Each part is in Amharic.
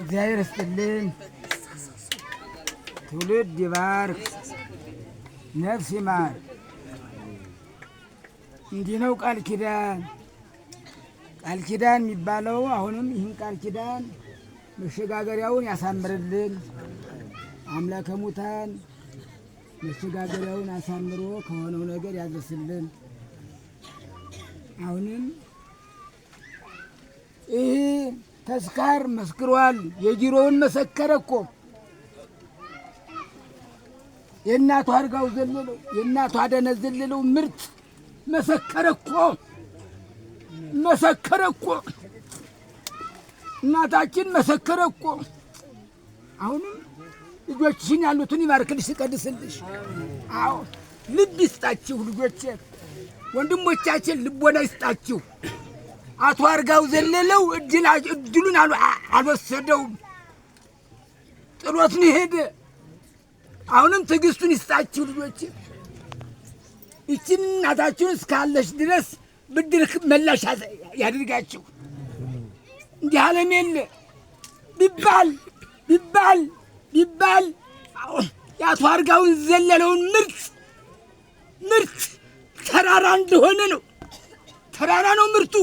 እግዚአብሔር ይስጥልን። ትውልድ ይባርክ፣ ነፍስ ይማር። እንዲህ ነው ቃል ኪዳን። ቃል ኪዳን የሚባለው አሁንም ይህን ቃል ኪዳን መሸጋገሪያውን ያሳምርልን አምላከ ሙታን። መሸጋገሪያውን አሳምሮ ከሆነው ነገር ያድርስልን። አሁንም ይህ ተስካር መስክሯል። የጅሮውን መሰከረ እኮ የእናቱ አርጋው ዘለለው የእናቱ አደነ ዘለለው ምርት መሰከረ እኮ እናታችን መሰከረ እኮ። አሁንም ልጆችሽን ያሉትን ይባርክልሽ ይቀድስልሽ። አዎ ልብ ይስጣችሁ ልጆቼ፣ ወንድሞቻችን ልቦና ይስጣችሁ። አቶ አርጋው ዘለለው እድሉን አልወሰደውም፣ ጥሎት ነው ሄደ። አሁንም ትዕግስቱን ይስጣችሁ ልጆቼ። ይችን እናታችሁን እስካለሽ ድረስ ብድር መላሽ ያድርጋችሁ። እንዲህ ዓለም የለ ቢባል የአቶ አርጋውን ዘለለውን ምርት ተራራ እንደሆነ ነው። ተራራ ነው ምርቱ።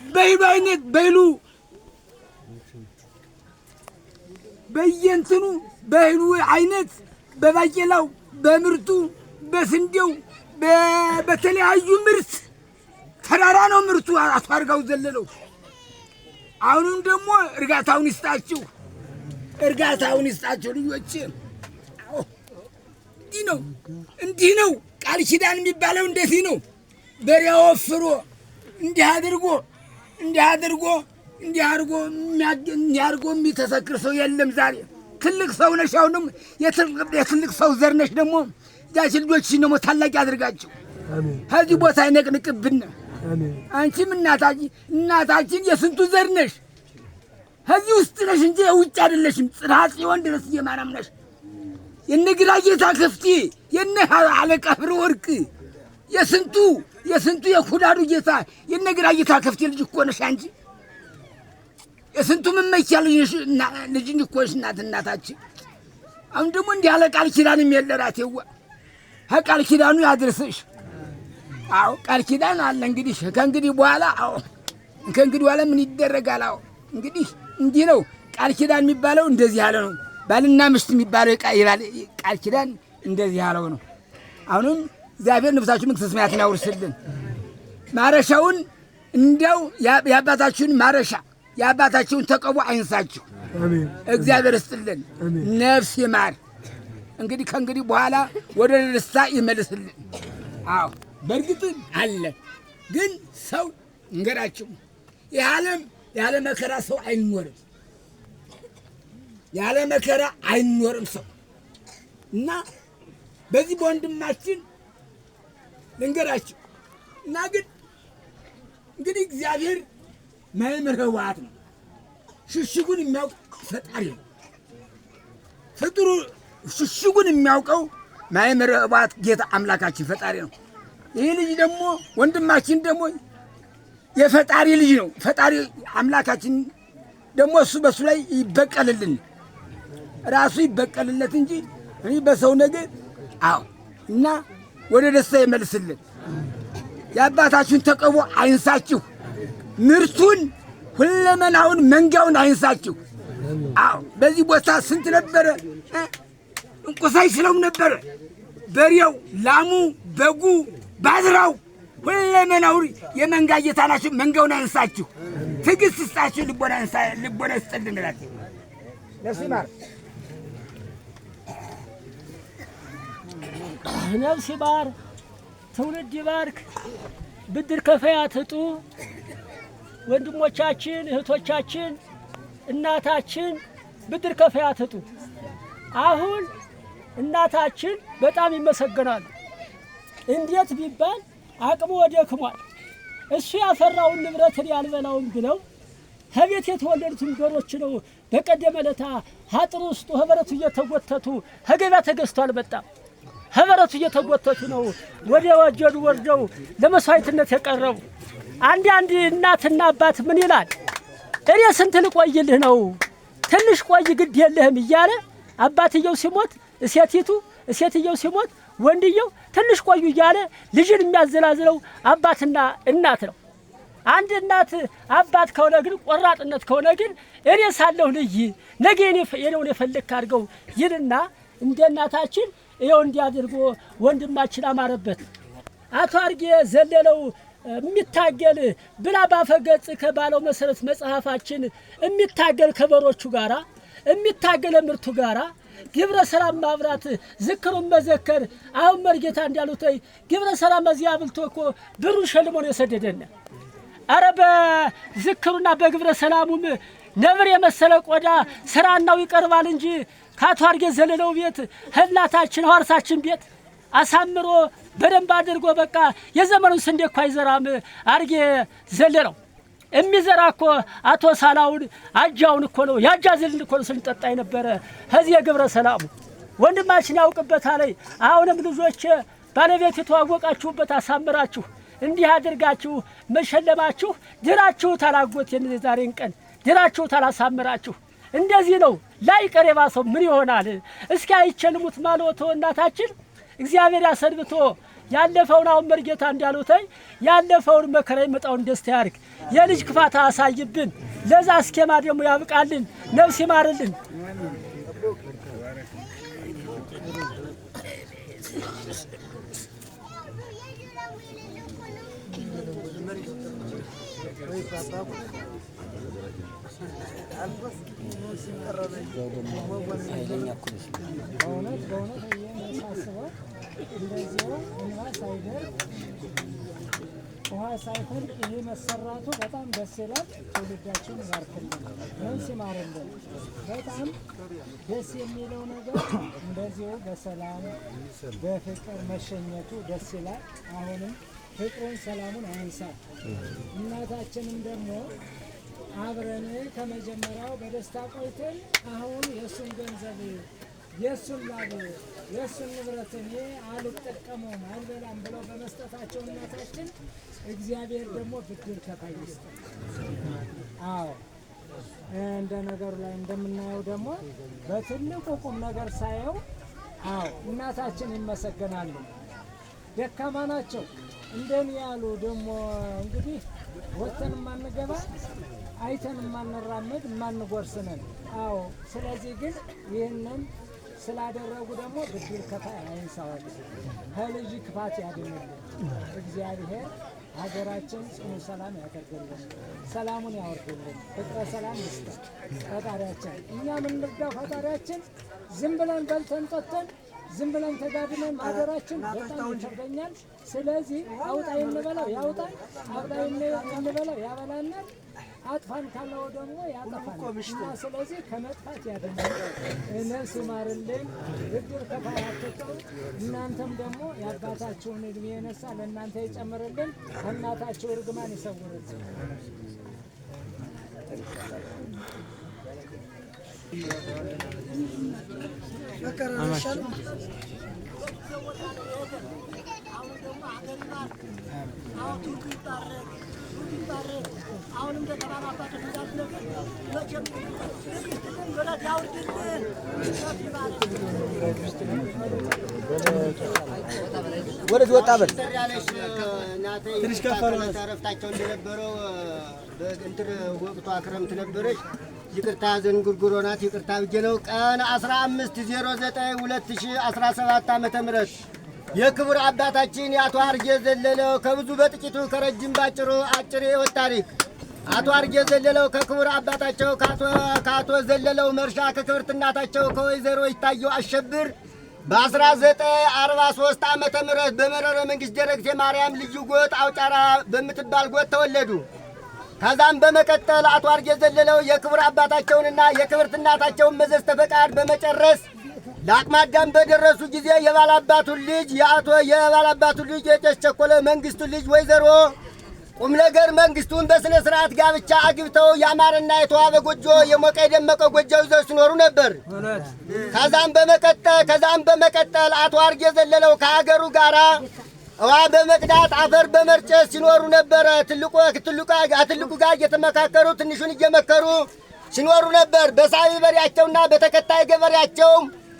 በይሉ አይነት በይሉ በየንትኑ በይሉ አይነት በባቄላው በምርቱ በስንዴው በተለያዩ ምርት ተራራ ነው ምርቱ አቶ አርጋው ዘለለው። አሁንም ደግሞ እርጋታውን ይስጣችሁ ልጆች። እንዲህ ነው ቃል ኪዳን የሚባለው። እንደዚህ ነው። በሬ ወፍሮ እንዲህ አድርጎ የሚተሰክር ሰው የለም ዛሬ። ትልቅ ሰው ነሽ። አሁንም የትልቅ ሰው ዘር ነሽ። ደግሞ ያች ልጆችሽን ደግሞ ታላቅ ያድርጋቸው። ከዚህ ቦታ አይነቅንቅብን። አንቺም እናታችን የስንቱ ዘር ነሽ። ከዚህ ውስጥ ነሽ እንጂ የውጭ አይደለሽም። ጽርሐ ጽዮን ድረስ እየማርያም ነሽ። የነ ግራጌታ ከፍቴ የነ አለቃ ፍሬ ወርቅ የስንቱ የኩዳዱ ጌታ የነ ግራጌታ ከፍቴ ልጅ እኮ ነሽ አንቺ። የስንቱ መመኪያ ልጅ እኮ ነሽ እናታችን። አሁን ደግሞ እንዲህ ያለ ቃል ኪዳንም የለራት የዋ ቃል ኪዳኑ ያድርስሽ። አዎ ቃል ኪዳን አለ እንግዲህ ከእንግዲህ በኋላ ምን ይደረጋል? አዎ እንግዲህ እንዲህ ነው ቃል ኪዳን የሚባለው። እንደዚህ ያለ ነው። ባልና ሚስት የሚባለው ቃል ኪዳን እንደዚህ ያለው ነው። አሁንም እግዚአብሔር ነፍሳችሁ መንግሥተ ሰማያትን ያውርስልን። ማረሻውን እንዲያው የአባታችሁን ማረሻ የአባታችሁን ተቀቡ አይንሳችሁ። እግዚአብሔር ይስጥልን፣ ነፍስ ይማር። እንግዲህ ከእንግዲህ በኋላ ወደ ደስታ ይመልስልን። አዎ በእርግጥ አለ፣ ግን ሰው እንገራችሁ ያለ መከራ ሰው አይኖርም። ያለ መከራ አይኖርም ሰው እና በዚህ በወንድማችን ልንገራችሁ እና ግን እንግዲህ እግዚአብሔር መምህረ ሕወሓት ነው። ሽሽጉን የሚያውቅ ፈጣሪ ነው። ፍጡሩ ሽሽጉን የሚያውቀው መምህረ ሕወሓት ጌታ አምላካችን ፈጣሪ ነው። ይህ ልጅ ደግሞ ወንድማችን ደግሞ የፈጣሪ ልጅ ነው። ፈጣሪ አምላካችን ደግሞ እሱ በሱ ላይ ይበቀልልን፣ ራሱ ይበቀልለት እንጂ እኔ በሰው ነገር እና ወደ ደስታ ይመልስልን። የአባታችሁን ተቀቦ አይንሳችሁ። ምርቱን ሁለመናውን መንጋውን አይንሳችሁ። በዚህ ቦታ ስንት ነበረ እንቁሳይ ስለውም ነበረ። በሬው፣ ላሙ፣ በጉ፣ ባዝራው ሁለመናው የመንጋ ጌታ ናችሁ። መንጋውን አይንሳችሁ። ትዕግስት ይስጣችሁ። ልቦና ይስጥልን እላችሁ። ነፍስ ይማር፣ ነፍስ ይማር፣ ትውልድ ይባርክ። ብድር ከፋይ አትጡ። ወንድሞቻችን፣ እህቶቻችን፣ እናታችን ብድር ከፋይ አትጡ። አሁን እናታችን በጣም ይመሰገናሉ። እንዴት ቢባል አቅሙ ወደክሟል። እሱ ያፈራውን ንብረትን ያልበላውን ብለው ከቤት የተወለዱትን ገሮች ነው በቀደመ ዕለት አጥሩ ውስጡ ህበረቱ እየተጎተቱ ከገበያ ተገዝቷል። በጣም ህበረቱ እየተጎተቱ ነው ወደ ወጀዱ ወርደው ለመስዋዕትነት የቀረቡ። አንድ እናትና አባት ምን ይላል? እኔ ስንት ልቆይልህ ነው ትንሽ ቆይ ግድ የለህም እያለ አባትየው ሲሞት ሴትየው ሲሞት ወንድየው ትንሽ ቆዩ እያለ ልጅን የሚያዘላዝለው አባትና እናት ነው። አንድ እናት አባት ከሆነ ግን ቆራጥነት ከሆነ ግን እኔ ሳለሁ ልይ ነገ የኔውን የፈለክ አድርገው ይልና እንደ እናታችን ይኸው እንዲያደርጎ ወንድማችን አማረበት። አቶ አርጌ ዘለለው የሚታገል ብላ ባፈገጽ ከባለው መሰረት መጽሐፋችን የሚታገል ከበሮቹ ጋራ የሚታገል ምርቱ ጋራ ግብረ ሰላም ማብራት ዝክሩን መዘከር አሁን መርጌታ እንዳሉት ግብረ ሰላም እዚያ አብልቶ እኮ ብሩን ሸልሞ ነው የሰደደን። አረ በዝክሩና በግብረ ሰላሙም ነብር የመሰለ ቆዳ ስራናው ይቀርባል እንጂ ከአቶ አርጌ ዘለለው ቤት ህላታችን ሐዋርሳችን ቤት አሳምሮ በደንብ አድርጎ በቃ የዘመኑን ስንዴ እኮ አይዘራም አርጌ ዘለለው። የሚዘራ እኮ አቶ ሳላውን አጃውን እኮ ነው ያጃ ዝልን እኮ ነው ስንጠጣ የነበረ ከዚህ የግብረ ሰላሙ ወንድማችን ያውቅበታል። አሁንም ልጆች ባለቤት የተዋወቃችሁበት አሳምራችሁ እንዲህ አድርጋችሁ መሸለማችሁ ድራችሁ ታላጎት የዛሬን ቀን ድራችሁ ታላሳምራችሁ እንደዚህ ነው። ላይ ቀረባ ሰው ምን ይሆናል? እስኪ አይቸልሙት ማለት እናታችን እግዚአብሔር ያሰድብቶ ያለፈውን አሁን መርጌታ እንዳሉተይ ያለፈውን መከራ ይመጣውን ደስታ ያርግ። የልጅ ክፋት አሳይብን። ለዛ እስኬማ ደግሞ ያብቃልን። ነፍስ ይማርልን። ውሃ ሳይሆን ይሄ መሰራቱ በጣም ደስ ይላል። ትውልዳችን ይባርክልን፣ ነፍስ ይማርልን። በጣም ደስ የሚለው ነገር እንደዚሁ በሰላም በፍቅር መሸኘቱ ደስ ይላል። አሁንም ፍቅሩን ሰላሙን አያንሳል። እናታችንም ደግሞ አብረን ከመጀመሪያው በደስታ ቆይተን አሁን የእሱን ገንዘብ የእሱን ላብ የእሱን ንብረት እኔ አልጠቀመውም አልበላም ብለው በመስጠታቸው እናታችን እግዚአብሔር ደግሞ ብድር ከፋይ ይስጣል። አዎ እንደ ነገሩ ላይ እንደምናየው ደግሞ በትልቁ ቁም ነገር ሳየው አዎ እናታችን ይመሰገናሉ። ደካማ ናቸው እንደኔ ያሉ ደግሞ እንግዲህ ወተን ማንገባ አይተን ማንራመድ ማንጎርስነን። አዎ ስለዚህ ግን ይህንን ስላደረጉ ደግሞ ብድር ከፋይ አይንሳዋቸው። ከልጅ ክፋት ያድንልን እግዚአብሔር። ሀገራችን ጽኑ ሰላም ያደርግልን፣ ሰላሙን ያወርድልን፣ ፍቅረ ሰላም ይስጠን ፈጣሪያችን። እኛ ምንርዳው ፈጣሪያችን ዝም ብለን በልተን ጠጥተን ዝም ብለን ተጋድመን ሀገራችን በጣም ይከብደኛል። ስለዚህ አውጣይ እንበለው ያውጣል፣ አብላይ እንበለው ያበላናል፣ አጥፋን ካለው ደግሞ ያጠፋናል። እና ስለዚህ ከመጥፋት ያድነን፣ ነፍስ ይማርልን፣ ብድር ከፋይ አትተው። እናንተም ደግሞ የአባታችሁን እድሜ የነሳ ለእናንተ ይጨምርልን፣ ከእናታችሁ እርግማን ይሰውርልን። ወደ ወጣ በል ትንሽ ከፈሉ ተረፍታቸው እንደነበረው በእንትን ወቅቷ ክረምት ነበረች። ይቅርታ ዘንጉርጉሮ ናት። ይቅርታ ብዬ ነው። ቀን 15/09/2017 ዓመተ ምህረት የክቡር አባታችን የአቶ አርጌ ዘለለው ከብዙ በጥቂቱ ከረጅም ባጭሩ አጭር የሕይወት ታሪክ አቶ አርጌ ዘለለው ከክቡር አባታቸው ከአቶ ዘለለው መርሻ ከክብርት እናታቸው ከወይዘሮ ይታየው አሸብር በ1943 ዓመተ ምህረት በመረረ መንግስት ደረግቴ ማርያም ልዩ ጎጥ አውጫራ በምትባል ጎጥ ተወለዱ። ከዛም በመቀጠል አቶ አርጌ ዘለለው የክቡር አባታቸውንና የክብርት እናታቸውን መዘዝተ ፈቃድ በመጨረስ ለአቅመ አዳም በደረሱ ጊዜ የባላባቱን ልጅ የቄስ ቸኮለ መንግስቱ ልጅ ወይዘሮ ቁም ነገር መንግስቱን በስነ ስርዓት ጋብቻ አግብተው ያማረና የተዋበ ጎጆ የሞቀ የደመቀ ጎጆ ይዘው ሲኖሩ ነበር። ከዛም በመቀጠል አቶ አርጌ ዘለለው ከሀገሩ ጋራ ውሃ በመቅዳት አፈር በመርጨት ሲኖሩ ነበረ። ትልቁ ጋር እየተመካከሩ ትንሹን እየመከሩ ሲኖሩ ነበር። በሳቢ በሬያቸውና በተከታይ ገበሬያቸው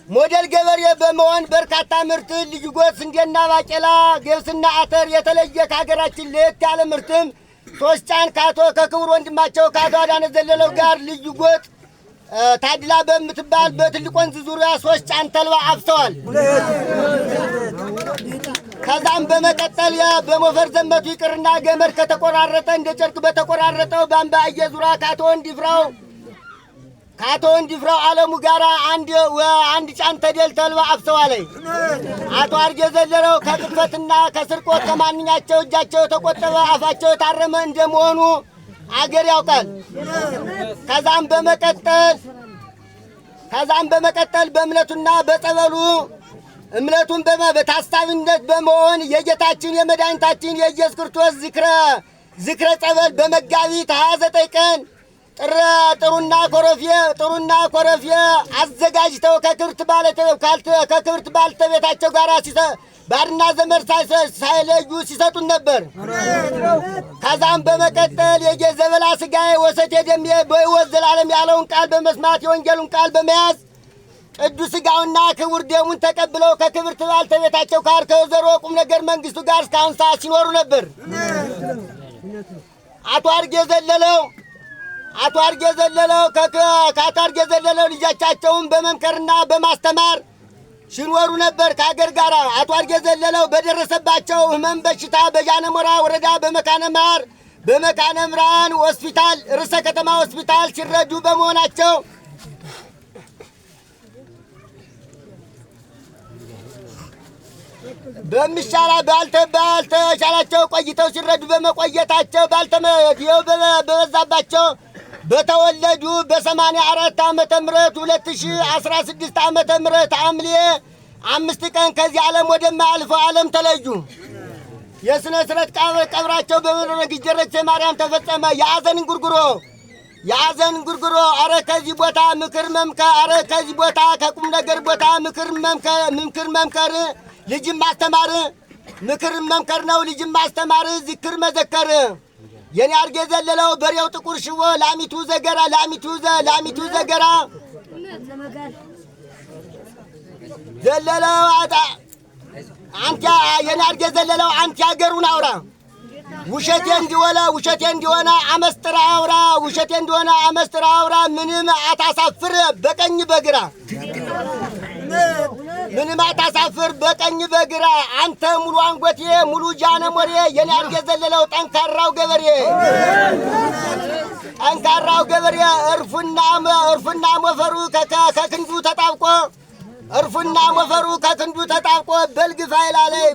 ሞዴል ገበሬ በመሆን በርካታ ምርት ልዩ ጎት ስንዴና ባቄላ፣ ገብስና አተር የተለየ ከሀገራችን ለየት ያለ ምርትም 3 ጫን ካቶ ከክቡር ወንድማቸው ከአቶ አዳነ ዘለለው ጋር ልዩ ጎት ታድላ በምትባል በትልቅ ወንዝ ዙሪያ 3 ጫን ተልባ አፍሰዋል። ከዛም በመቀጠል በሞፈር ዘመቱ ይቅርና ገመድ ከተቆራረጠ እንደ ጨርቅ በተቆራረጠው ባምባ እየዙራ ከአቶ እንዲፍራው አለሙ ጋራ አንድ ጫን ተደል ተልባ አፍሰዋል። አቶ አርጌ ዘለለው ከቅጥፈትና ከስርቆት ከማንኛቸው እጃቸው የተቆጠበ አፋቸው የታረመ እንደመሆኑ አገር ያውቃል። ከዛም በመቀጠል በእምነቱና በጸበሉ እምነቱን በታሳቢነት በመሆን የጌታችን የመድኃኒታችን የኢየሱስ ክርስቶስ ዝክረ ጸበል በመጋቢት 29 ቀን ጥሩና ኮረፌ አዘጋጅተው ከክብርት ባለቤታቸው ጋር ባርና ዘመድ ሳይለዩ ሲሰጡን ነበር። ከዛም በመቀጠል የዘበላ ስጋዬ ወሰቴ ደሜ በሕይወት ዘላለም ያለውን ቃል በመስማት የወንጌሉን ቃል በመያዝ ቅዱስ ሥጋውና ክቡር ደሙን ተቀብለው ከክብርት ባለቤታቸው ጋር ከወይዘሮ ቁም ነገር መንግስቱ ጋር እስካሁን ሰዓት ሲኖሩ ነበር። አቶ አርጌ ዘለለው ልጆቻቸውን በመምከርና በማስተማር ሲኖሩ ነበር ከአገር ጋር። አቶ አርጌ ዘለለው በደረሰባቸው ህመም በሽታ በጃነሞራ ወረዳ በመካነ ምራን ሆስፒታል ርዕሰ ከተማ ሆስፒታል ሲረዱ በመሆናቸው ባልተሻላቸው ቆይተው ሲረዱ በመቆየታቸው በበዛባቸው በተወለዱ በ84 ዓመተ ምህረት 2016 ዓመተ ምህረት ሐምሌ 5 ቀን ከዚህ ዓለም ወደማያልፈው ዓለም ተለዩ። የሥነ ሥርዓት ቀብራቸው በመኖረ ጊዜረች ማርያም ተፈጸመ። የአዘን ጉርጉሮ አረ ከዚህ ቦታ ምክር መምከር፣ አረ ከዚህ ቦታ ከቁም ነገር ቦታ ምክር መምከር ልጅም ማስተማር፣ ምክር መምከር ነው ልጅም ማስተማር፣ ዝክር መዘከር። የኔ አርጌ ዘለለው በሬው ጥቁር ሽቦ ላሚቱ ዘገራ ዘለለው አንተ የኔ አርጌ ዘለለው አንተ ያገሩን አውራ ውሸቴ እንዲሆነ አመስጥራ አውራ ምንም አታሳፍር በቀኝ በግራ በቀኝ በግራ አንተ ሙሉ አንጎቴ ሙሉ ጃነሞሬ የኔ አርጌ ዘለለው ጠንካራው ገበሬ እርፉና ሞፈሩ ከክንዱ ተጣብቆ በልግ ፋይላ ላይ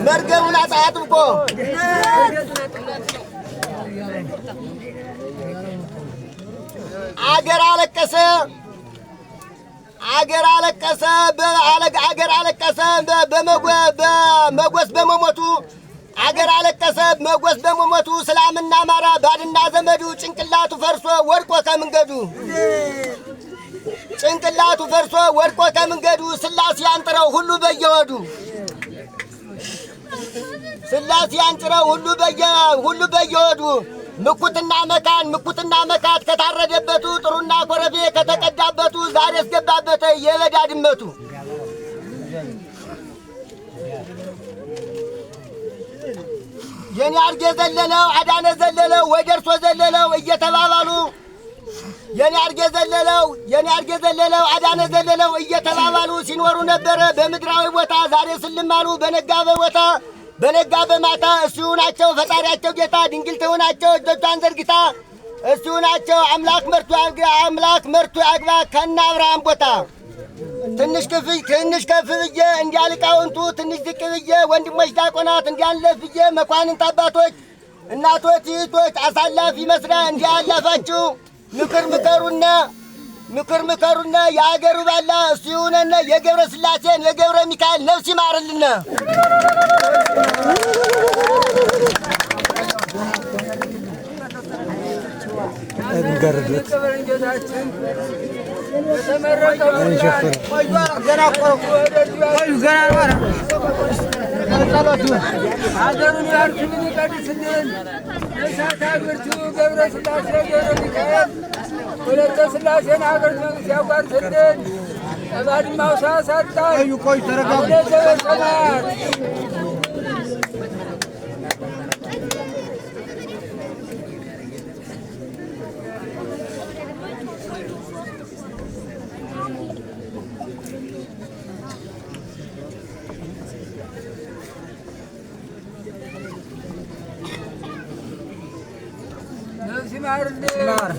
መርገሙን አጥብቆ አገር አለቀሰ መጎስ በመሞቱ ሰላምና ማራ ባድና ዘመዱ ጭንቅላቱ ፈርሶ ወድቆ ከመንገዱ ስላሴ አንጥረው ሁሉ በየወዱ ምኩትና መካት ከታረደበቱ ጥሩና ኮረፌ ከተቀዳበቱ ዛሬ ያስገባበት የበዳ ድመቱ የኔ አርጌ ዘለለው አዳነ ዘለለው ወደርሶ ዘለለው እየተባባሉ የኔ አርጌ ዘለለው አዳነ ዘለለው እየተባባሉ ሲኖሩ ነበረ በምድራዊ ቦታ። ዛሬ ስልማሉ በነጋ በማታ እሱ ናቸው ፈጣሪያቸው ጌታ ድንግል ትሆናቸው እጆቿን ዘርግታ እሱ ናቸው አምላክ መርቱ ያግባ ከነ አብርሃም ቦታ። ትንሽ ከፍ ብዬ እንዲያልቃውንቱ ትንሽ ዝቅ ብዬ ወንድሞች ዲያቆናት እንዲያለፍ ብዬ መኳንንት አባቶች እናቶች እህቶች አሳላፊ መስራ እንዲያላፋችሁ ምክር ምከሩና የአገሩ ባላ እሱ ይሁነነ የገብረ ስላሴን የገብረ ሚካኤል ነፍስ ይማርልና እንገርዱት ሀገሩን ያርክልን ይቀድስልን እሳት አግብርቱ ገብረ ሥላሴ ገብረ ሚካኤል ወለተ ሥላሴን አገር መንግሥት ያጓርትልን ባድማው ሳሳጣን አቡነ ዘበሰማያት ነፍስ ይማርልን።